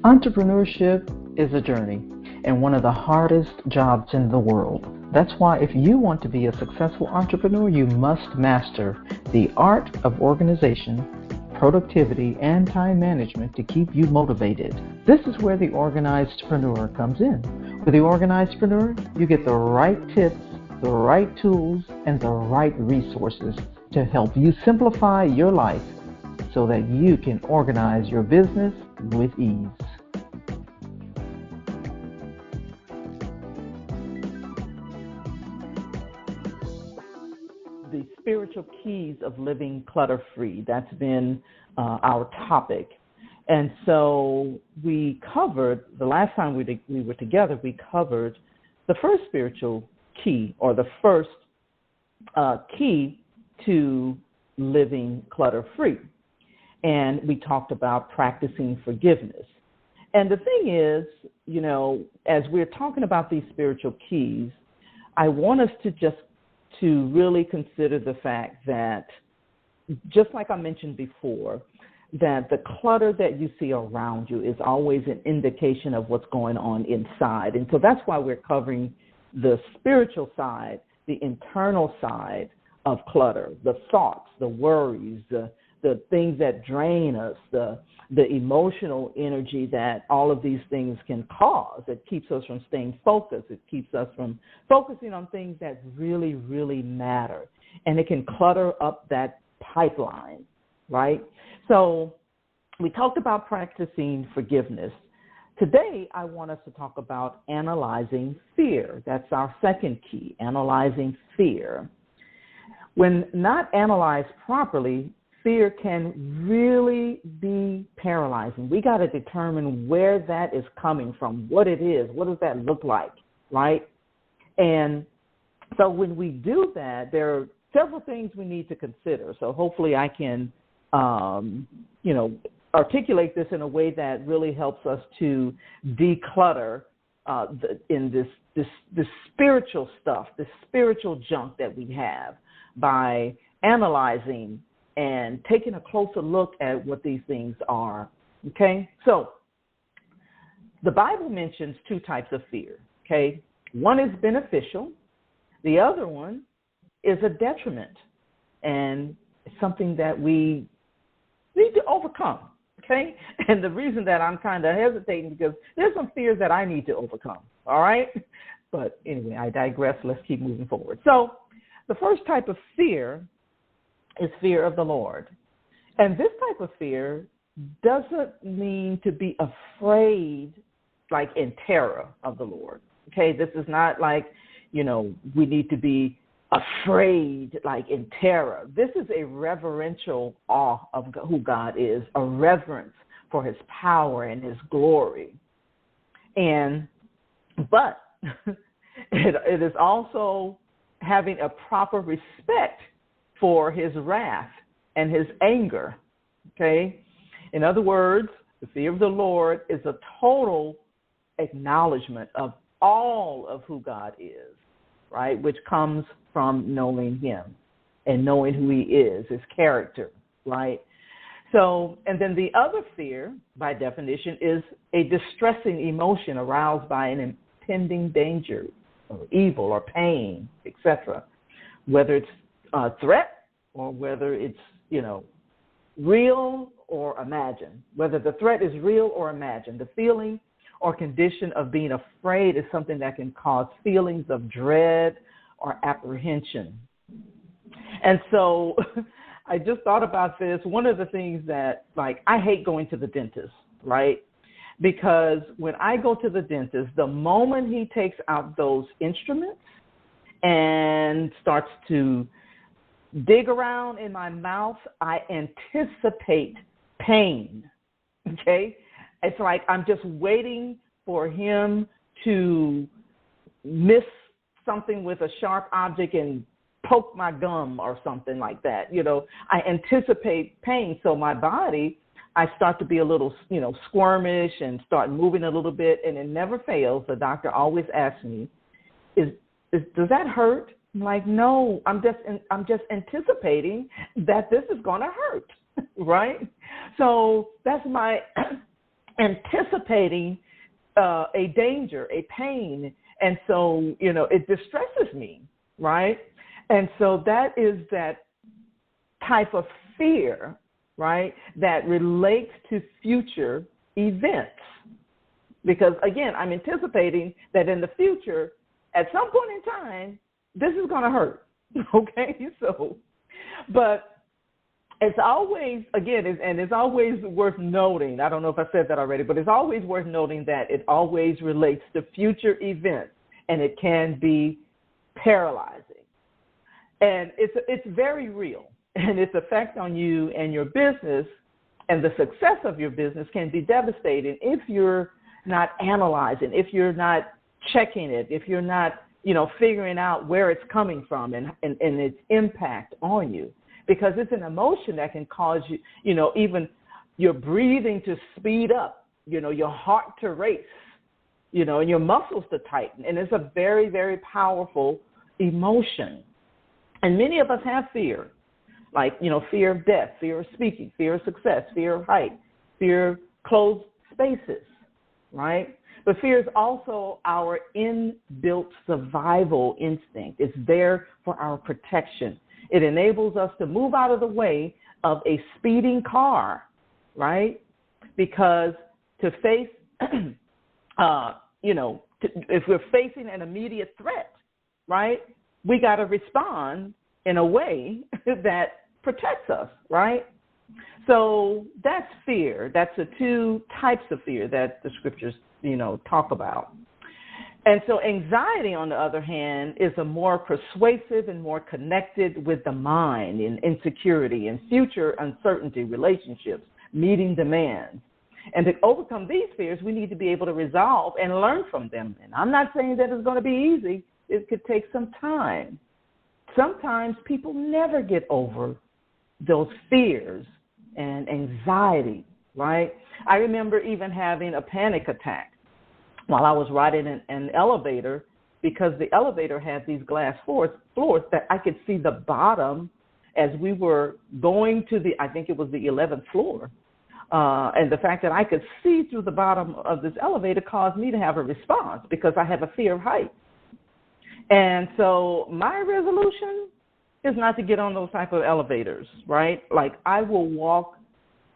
Entrepreneurship is a journey and one of the hardest jobs in the world. That's why if you want to be a successful entrepreneur, you must master the art of organization, productivity, and time management to keep you motivated. This is where the OrganizedPreneur comes in. With the OrganizedPreneur, you get the right tips, the right tools, and the right resources to help you simplify your life so that you can organize your business with ease. The spiritual keys of living clutter-free. That's been our topic. And so we covered, the last time we were together, we covered the first spiritual key, or the first key to living clutter-free. And we talked about practicing forgiveness. And the thing is, you know, as we're talking about these spiritual keys, I want us to really consider the fact that, just like I mentioned before, that the clutter that you see around you is always an indication of what's going on inside. And so that's why we're covering the spiritual side, the internal side of clutter, the thoughts, the worries, the things that drain us, the emotional energy that all of these things can cause. It keeps us from staying focused. It keeps us from focusing on things that really, really matter. And it can clutter up that pipeline, right? So we talked about practicing forgiveness. Today, I want us to talk about analyzing fear. That's our second key, analyzing fear. When not analyzed properly, fear can really be paralyzing. We got to determine where that is coming from, what it is, what does that look like, right? And so when we do that, there are several things we need to consider. So hopefully I can, articulate this in a way that really helps us to declutter in this spiritual stuff, this spiritual junk that we have, by analyzing and taking a closer look at what these things are, okay? So the Bible mentions two types of fear, okay? One is beneficial. The other one is a detriment, and it's something that we need to overcome, okay? And the reason that I'm kind of hesitating, because there's some fears that I need to overcome, all right? But anyway, I digress. Let's keep moving forward. So the first type of fear is fear of the Lord. And this type of fear doesn't mean to be afraid, like in terror of the Lord. Okay, this is not like, we need to be afraid, like in terror. This is a reverential awe of who God is, a reverence for his power and his glory. But it is also having a proper respect for his wrath and his anger, okay? In other words, the fear of the Lord is a total acknowledgement of all of who God is, right, which comes from knowing him and knowing who he is, his character, right? So, and then the other fear, by definition, is a distressing emotion aroused by an impending danger or evil or pain, etc., whether it's a threat or whether it's, real or imagined. Whether the threat is real or imagined, the feeling or condition of being afraid is something that can cause feelings of dread or apprehension. And so I just thought about this. One of the things that, I hate going to the dentist, right? Because when I go to the dentist, the moment he takes out those instruments and starts to dig around in my mouth, I anticipate pain, okay? It's like I'm just waiting for him to miss something with a sharp object and poke my gum or something like that. I anticipate pain, so my body, I start to be a little, squirmish and start moving a little bit, and it never fails. The doctor always asks me, does that hurt? I'm like, no, I'm just anticipating that this is going to hurt, right? So that's my anticipating a danger, a pain. And so, it distresses me, right? And so that is that type of fear, right, that relates to future events. Because, again, I'm anticipating that in the future, at some point in time, this is going to hurt, okay? So, but it's always, again, it's always worth noting, I don't know if I said that already, but it's always worth noting that it always relates to future events, and it can be paralyzing. And it's very real, and its effect on you and your business and the success of your business can be devastating if you're not analyzing, if you're not checking it, if you're not, figuring out where it's coming from and its impact on you. Because it's an emotion that can cause you, even your breathing to speed up, your heart to race, and your muscles to tighten. And it's a very, very powerful emotion. And many of us have fear, like, fear of death, fear of speaking, fear of success, fear of height, fear of closed spaces, right? But fear is also our inbuilt survival instinct. It's there for our protection. It enables us to move out of the way of a speeding car, right? Because to face, if we're facing an immediate threat, right, we got to respond in a way that protects us, right? So that's fear. That's the two types of fear that the scriptures, talk about. And so anxiety, on the other hand, is a more persuasive and more connected with the mind in insecurity and future uncertainty relationships, meeting demands. And to overcome these fears, we need to be able to resolve and learn from them. And I'm not saying that it's going to be easy. It could take some time. Sometimes people never get over those fears and anxiety, right? I remember even having a panic attack while I was riding an elevator, because the elevator had these glass floors that I could see the bottom as we were going to I think it was the 11th floor. And the fact that I could see through the bottom of this elevator caused me to have a response, because I have a fear of heights. And so my resolution is not to get on those type of elevators, right? Like, I will walk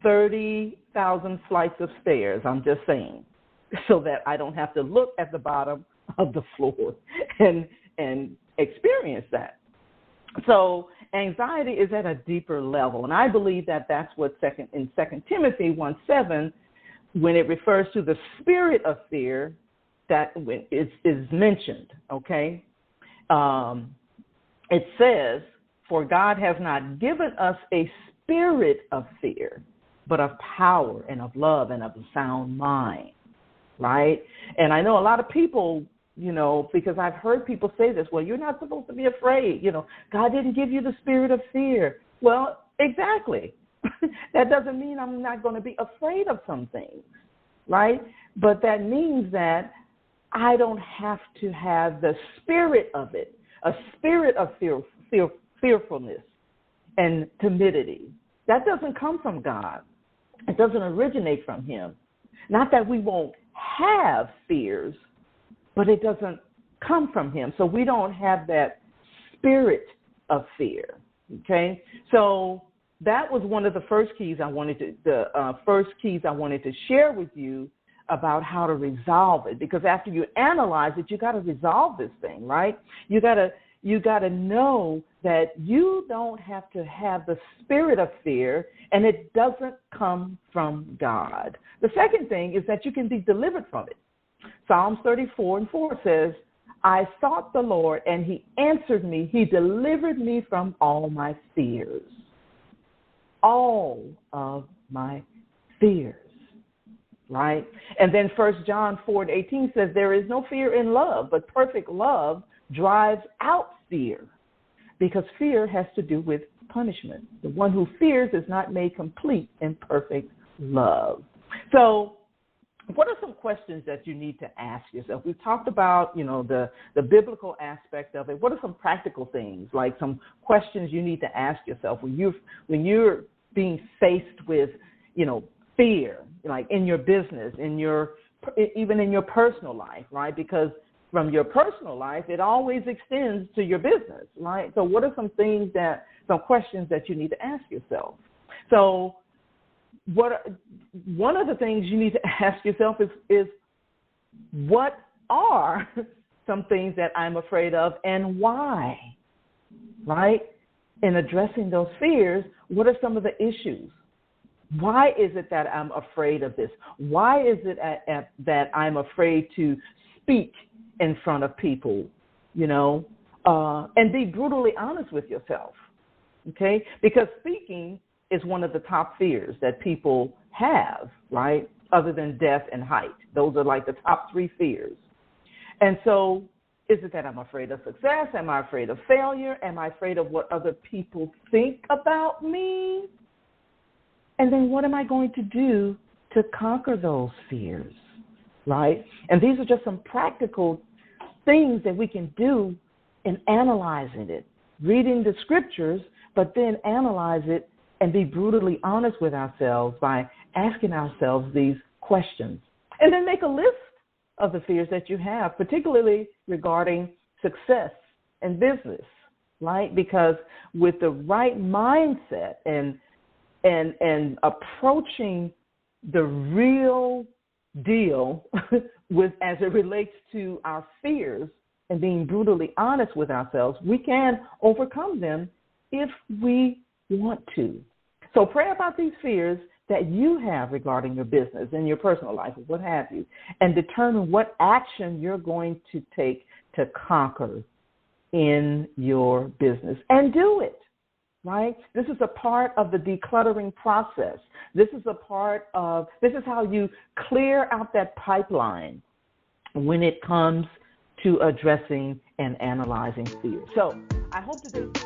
30,000 flights of stairs, I'm just saying, so that I don't have to look at the bottom of the floor and experience that. So anxiety is at a deeper level, and I believe that that's what in 2 Timothy 1:7, when it refers to the spirit of fear, that is mentioned, okay? It says, "For God has not given us a spirit of fear, but of power and of love and of a sound mind," right? And I know a lot of people, because I've heard people say this, well, you're not supposed to be afraid. God didn't give you the spirit of fear. Well, exactly. That doesn't mean I'm not going to be afraid of some things, right? But that means that I don't have to have the spirit of it, a spirit of fearfulness and timidity. That doesn't come from God. It doesn't originate from him. Not that we won't have fears, but it doesn't come from him. So we don't have that spirit of fear, okay? So that was one of the first keys I wanted to share with you about how to resolve it. Because after you analyze it, you got to resolve this thing, right? You got to know that you don't have to have the spirit of fear, and it doesn't come from God. The second thing is that you can be delivered from it. Psalms 34:4 says, "I sought the Lord, and he answered me. He delivered me from all my fears." All of my fears, right? And then 1 John 4:18 says, "There is no fear in love, but perfect love drives out fear, because fear has to do with punishment. The one who fears is not made complete in perfect love." So what are some questions that you need to ask yourself? We've talked about, the biblical aspect of it. What are some practical things, like some questions you need to ask yourself when you're being faced with, fear? like in your business, even in your personal life, right? Because from your personal life, it always extends to your business, right? So what are some questions that you need to ask yourself? So one of the things you need to ask yourself is what are some things that I'm afraid of and why, right? In addressing those fears, what are some of the issues? Why is it that I'm afraid of this? Why is it that I'm afraid to speak in front of people, and be brutally honest with yourself, okay? Because speaking is one of the top fears that people have, right? Other than death and height. Those are like the top 3 fears. And so is it that I'm afraid of success? Am I afraid of failure? Am I afraid of what other people think about me? And then what am I going to do to conquer those fears, right? And these are just some practical things that we can do in analyzing it, reading the scriptures, but then analyze it and be brutally honest with ourselves by asking ourselves these questions. And then make a list of the fears that you have, particularly regarding success and business, right? Because with the right mindset and approaching the real deal as it relates to our fears and being brutally honest with ourselves, we can overcome them if we want to. So pray about these fears that you have regarding your business and your personal life, what have you, and determine what action you're going to take to conquer in your business, and do it, right? This is a part of the decluttering process. This is how you clear out that pipeline when it comes to addressing and analyzing fear. So I hope that this